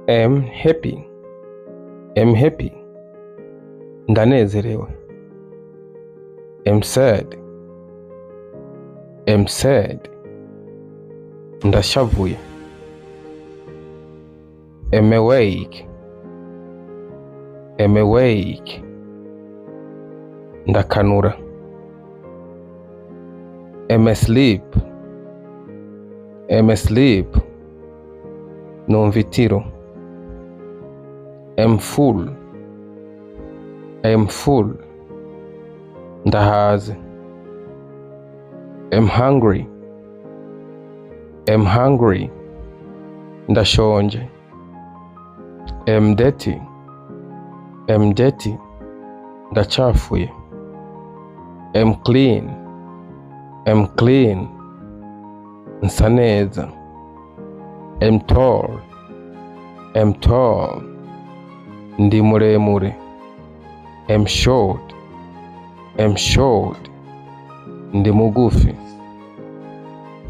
am happy. Am happy. Ndanezerewe. Am sad. Am sad. Ndashavuye. Am awake. Am awake. Ndakanura. Am asleep. Am asleep. Numva itiro. Am full. Am full. Ndahaze. Am hungry. Am hungry. Ndashonje. Am dirty. Am dirty. Ndachafuye. Am clean. Am clean. Nsa neza. Am tall. Am tall. Ndi muremure. Am short. Am short. Ndi mugufi.